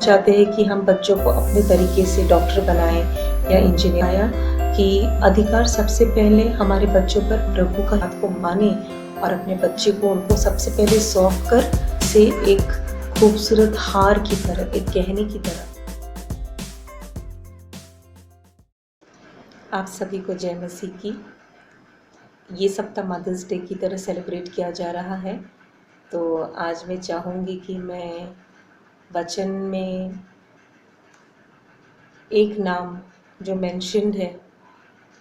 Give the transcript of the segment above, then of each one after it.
चाहते हैं कि हम बच्चों को अपने तरीके से डॉक्टर बनाएं या इंजीनियर आया कि अधिकार सबसे पहले हमारे बच्चों पर प्रभु का हाथ को माने और अपने बच्चे को उनको सबसे पहले सौंप कर से एक खूबसूरत हार की तरह, एक गहने की तरह। आप सभी को जय मसीह की। ये सप्ताह मदर्स डे की तरह सेलिब्रेट किया जा रहा है, तो आज मैं चाहूँगी कि मैं वचन में एक नाम जो मेंशन्ड है,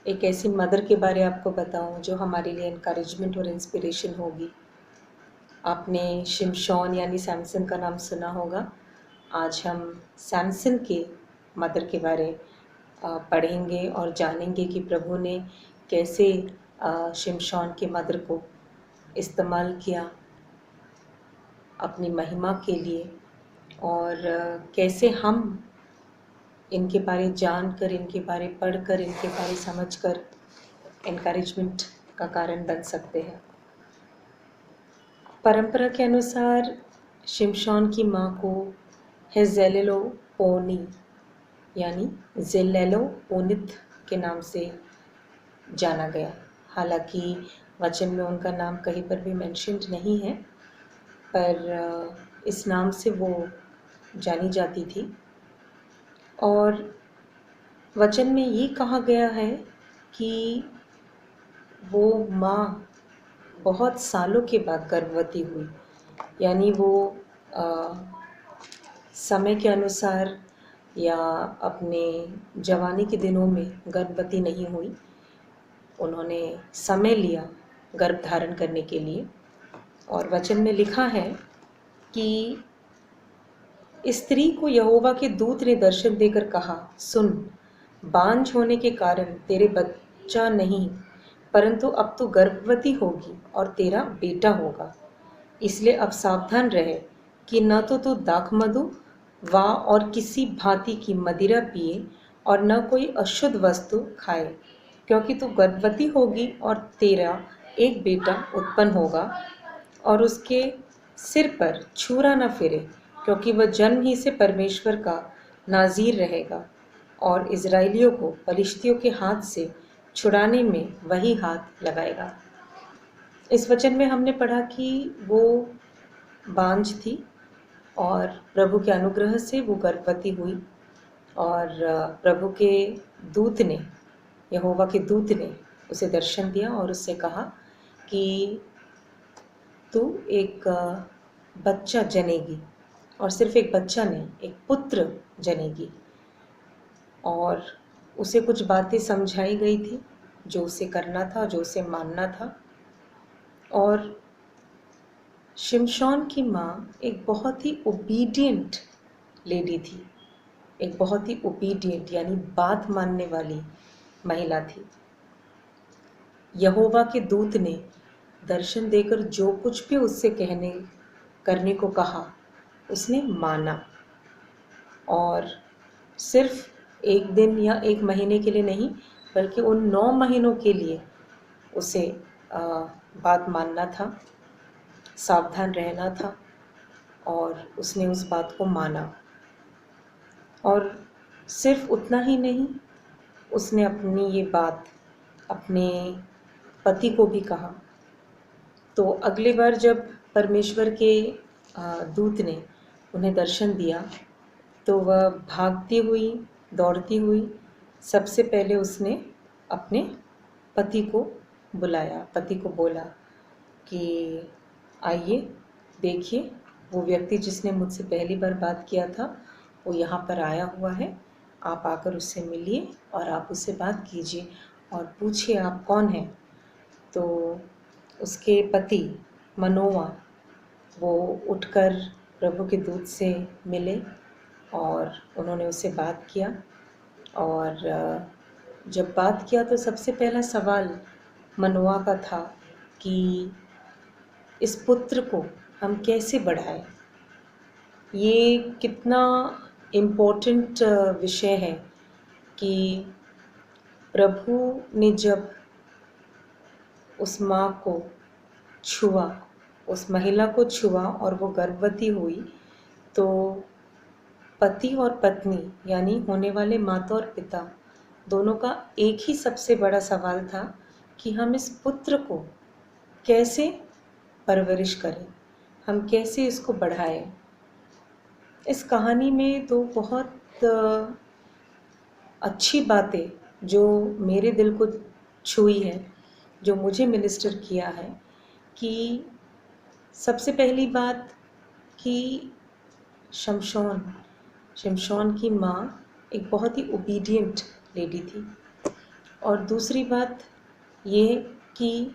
एक ऐसी मदर के बारे आपको बताऊं जो हमारे लिए इनकरेजमेंट और इंस्पिरेशन होगी। आपने शिमशोन यानी सैमसन का नाम सुना होगा। आज हम सैमसन के मदर के बारे पढ़ेंगे और जानेंगे कि प्रभु ने कैसे शिमशोन के मदर को इस्तेमाल किया अपनी महिमा के लिए, और कैसे हम इनके बारे जानकर, इनके बारे पढ़कर, इनके बारे समझकर एनकरेजमेंट का कारण बन सकते हैं। परंपरा के अनुसार शिमशोन की माँ को हेजेलेलोपोनी यानी जेलेलोपोनित के नाम से जाना गया। हालांकि वचन में उनका नाम कहीं पर भी मेंशन्ड नहीं है, पर इस नाम से वो जानी जाती थी। और वचन में ये कहा गया है कि वो माँ बहुत सालों के बाद गर्भवती हुई, यानी वो समय के अनुसार या अपने जवानी के दिनों में गर्भवती नहीं हुई। उन्होंने समय लिया गर्भ धारण करने के लिए। और वचन में लिखा है कि स्त्री को यहोवा के दूत ने दर्शन देकर कहा, सुन, बांझ होने के कारण तेरे बच्चा नहीं, परंतु अब तू गर्भवती होगी और तेरा बेटा होगा। इसलिए अब सावधान रहे कि न तो तू दाखमधु वा और किसी भांति की मदिरा पिए और न कोई अशुद्ध वस्तु खाए, क्योंकि तू गर्भवती होगी और तेरा एक बेटा उत्पन्न होगा और उसके सिर पर छुरा न फिरे, क्योंकि वह जन्म ही से परमेश्वर का नाज़ीर रहेगा और इज़राइलियों को पलिश्तियों के हाथ से छुड़ाने में वही हाथ लगाएगा। इस वचन में हमने पढ़ा कि वो बांझ थी और प्रभु के अनुग्रह से वो गर्भवती हुई, और प्रभु के दूत ने, यहोवा के दूत ने उसे दर्शन दिया और उससे कहा कि तू एक बच्चा जनेगी, और सिर्फ एक बच्चा नहीं, एक पुत्र जनेगी। और उसे कुछ बातें समझाई गई थी जो उसे करना था, जो उसे मानना था। और शिमशोन की माँ एक बहुत ही ओबीडियंट लेडी थी, एक बहुत ही ओबीडियंट यानी बात मानने वाली महिला थी। यहोवा के दूत ने दर्शन देकर जो कुछ भी उससे करने को कहा, उसने माना। और सिर्फ एक दिन या एक महीने के लिए नहीं, बल्कि उन 9 महीनों के लिए उसे बात मानना था, सावधान रहना था, और उसने उस बात को माना। और सिर्फ उतना ही नहीं, उसने अपनी ये बात अपने पति को भी कहा। तो अगली बार जब परमेश्वर के दूत ने उन्हें दर्शन दिया, तो वह भागती हुई, दौड़ती हुई सबसे पहले उसने अपने पति को बुलाया, पति को बोला कि आइए, देखिए, वो व्यक्ति जिसने मुझसे पहली बार बात किया था वो यहाँ पर आया हुआ है, आप आकर उससे मिलिए और आप उससे बात कीजिए और पूछिए आप कौन हैं। तो उसके पति मनोवा वो उठकर प्रभु के दूत से मिले और उन्होंने उससे बात किया। और जब बात किया तो सबसे पहला सवाल मनोआ का था कि इस पुत्र को हम कैसे बढ़ाएं। ये कितना इम्पोर्टेंट विषय है कि प्रभु ने जब उस माँ को छुआ, उस महिला को छुआ और वो गर्भवती हुई, तो पति और पत्नी यानी होने वाले माता और पिता दोनों का एक ही सबसे बड़ा सवाल था कि हम इस पुत्र को कैसे परवरिश करें, हम कैसे इसको बढ़ाएं। इस कहानी में तो बहुत अच्छी बातें जो मेरे दिल को छुई है, जो मुझे मिनिस्टर किया है, कि सबसे पहली बात कि शमशोन की माँ एक बहुत ही ओबीडियंट लेडी थी। और दूसरी बात ये कि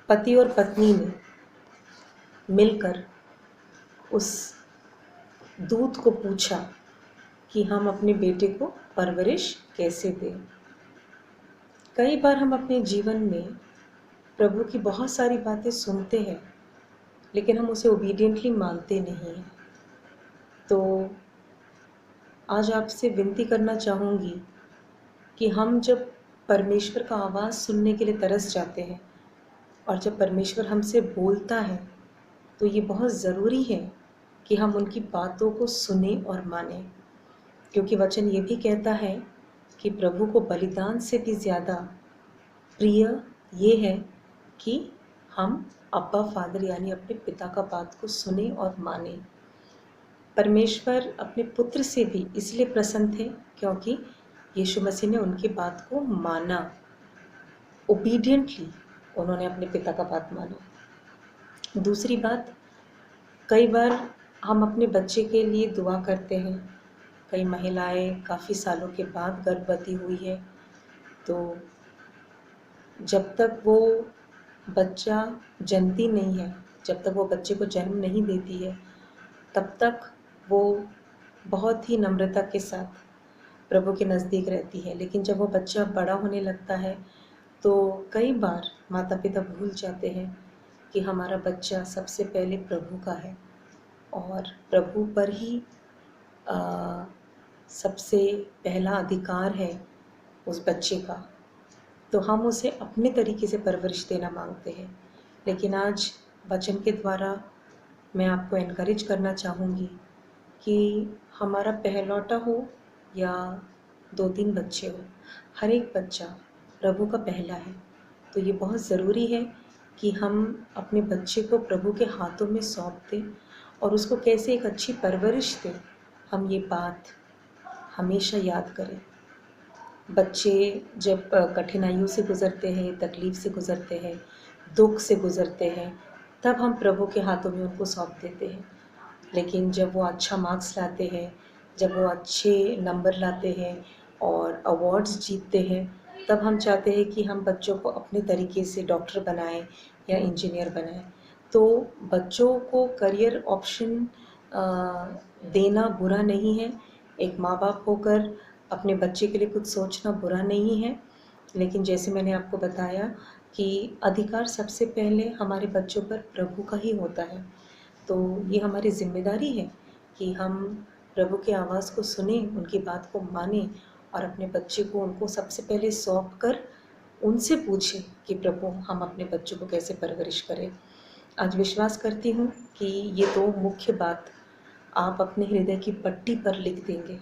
पति और पत्नी ने मिलकर उस दूत को पूछा कि हम अपने बेटे को परवरिश कैसे दें। कई बार हम अपने जीवन में प्रभु की बहुत सारी बातें सुनते हैं, लेकिन हम उसे ओबीडियंटली मानते नहीं हैं। तो आज आपसे विनती करना चाहूँगी कि हम जब परमेश्वर का आवाज़ सुनने के लिए तरस जाते हैं और जब परमेश्वर हमसे बोलता है, तो ये बहुत ज़रूरी है कि हम उनकी बातों को सुने और माने, क्योंकि वचन ये भी कहता है कि प्रभु को बलिदान से भी ज़्यादा प्रिय ये है कि हम अब्बा फादर यानी अपने पिता का बात को सुने और माने। परमेश्वर अपने पुत्र से भी इसलिए प्रसन्न थे क्योंकि यीशु मसीह ने उनकी बात को माना, ओबीडियंटली उन्होंने अपने पिता का बात माना। दूसरी बात, कई बार हम अपने बच्चे के लिए दुआ करते हैं। कई महिलाएं काफ़ी सालों के बाद गर्भवती हुई है, तो जब तक वो बच्चा जन्मती नहीं है, जब तक वो बच्चे को जन्म नहीं देती है, तब तक वो बहुत ही नम्रता के साथ प्रभु के नज़दीक रहती है। लेकिन जब वो बच्चा बड़ा होने लगता है, तो कई बार माता पिता भूल जाते हैं कि हमारा बच्चा सबसे पहले प्रभु का है और प्रभु पर ही सबसे पहला अधिकार है उस बच्चे का। तो हम उसे अपने तरीके से परवरिश देना मांगते हैं। लेकिन आज वचन के द्वारा मैं आपको एनकरेज करना चाहूँगी कि हमारा पहलौटा हो या 2-3 बच्चे हो, हर एक बच्चा प्रभु का पहला है। तो ये बहुत ज़रूरी है कि हम अपने बच्चे को प्रभु के हाथों में सौंप दें और उसको कैसे एक अच्छी परवरिश दें, हम ये बात हमेशा याद करें। बच्चे जब कठिनाइयों से गुज़रते हैं, तकलीफ़ से गुज़रते हैं, दुख से गुज़रते हैं, तब हम प्रभु के हाथों में उनको सौंप देते हैं। लेकिन जब वो अच्छा मार्क्स लाते हैं, जब वो अच्छे नंबर लाते हैं और अवार्ड्स जीतते हैं, तब हम चाहते हैं कि हम बच्चों को अपने तरीके से डॉक्टर बनाएं या इंजीनियर बनाएं। तो बच्चों को करियर ऑप्शन देना बुरा नहीं है। एक माँ बाप होकर अपने बच्चे के लिए कुछ सोचना बुरा नहीं है, लेकिन जैसे मैंने आपको बताया कि अधिकार सबसे पहले हमारे बच्चों पर प्रभु का ही होता है। तो ये हमारी जिम्मेदारी है कि हम प्रभु की आवाज़ को सुने, उनकी बात को माने और अपने बच्चे को उनको सबसे पहले सौंप कर उनसे पूछें कि प्रभु हम अपने बच्चों को कैसे परवरिश करें। आज विश्वास करती हूँ कि ये 2 मुख्य बात आप अपने हृदय की पट्टी पर लिख देंगे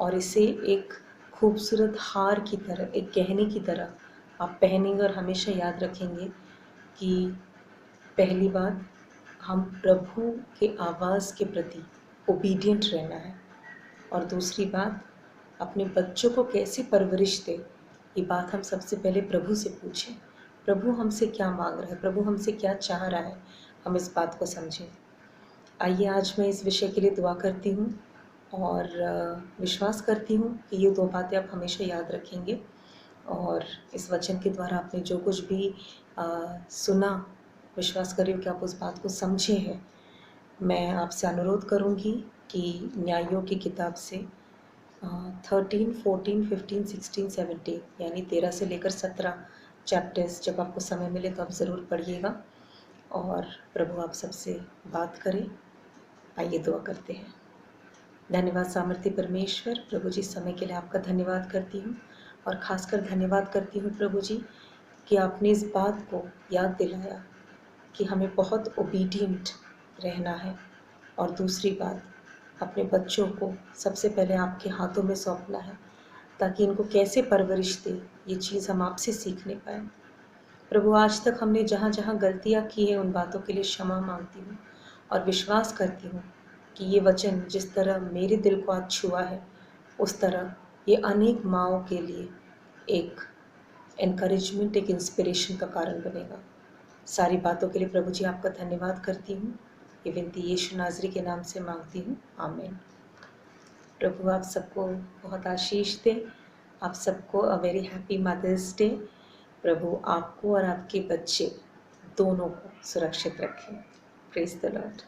और इसे एक खूबसूरत हार की तरह, एक गहने की तरह आप पहनेंगे और हमेशा याद रखेंगे कि पहली बात, हम प्रभु के आवाज़ के प्रति ओबीडियंट रहना है और दूसरी बात, अपने बच्चों को कैसे परवरिश दें, ये बात हम सबसे पहले प्रभु से पूछें। प्रभु हमसे क्या मांग रहा है, प्रभु हमसे क्या चाह रहा है, हम इस बात को समझें। आइए आज मैं इस विषय के लिए दुआ करती हूँ और विश्वास करती हूँ कि ये 2 बातें आप हमेशा याद रखेंगे और इस वचन के द्वारा आपने जो कुछ भी सुना, विश्वास करिए कि आप उस बात को समझे हैं मैं आपसे अनुरोध करूंगी कि न्यायों की किताब से 13, 14, 15, 16, 17 यानी 13 से लेकर 17 चैप्टर्स जब आपको समय मिले तो आप ज़रूर पढ़िएगा और प्रभु आप सबसे बात करें। आइए दुआ करते हैं। धन्यवाद सामर्थ्य परमेश्वर, प्रभु जी समय के लिए आपका धन्यवाद करती हूँ और ख़ासकर धन्यवाद करती हूँ प्रभु जी कि आपने इस बात को याद दिलाया कि हमें बहुत ओबीडिएंट रहना है और दूसरी बात अपने बच्चों को सबसे पहले आपके हाथों में सौंपना है ताकि इनको कैसे परवरिश दे ये चीज़ हम आपसे सीखने पाएँ। प्रभु आज तक हमने जहाँ जहाँ गलतियाँ की हैं उन बातों के लिए क्षमा मांगती हूँ और विश्वास करती हूँ कि ये वचन जिस तरह मेरे दिल को आज छुआ है उस तरह ये अनेक माँओं के लिए एक एनकरेजमेंट, एक इंस्पिरेशन का कारण बनेगा। सारी बातों के लिए प्रभु जी आपका धन्यवाद करती हूँ। ये विनती यीशु नाज़री के नाम से मांगती हूँ, आमीन। प्रभु आप सबको बहुत आशीष दे। आप सबको a very happy mother's day. प्रभु आपको और आपके बच्चे दोनों को सुरक्षित रखें। Praise the Lord.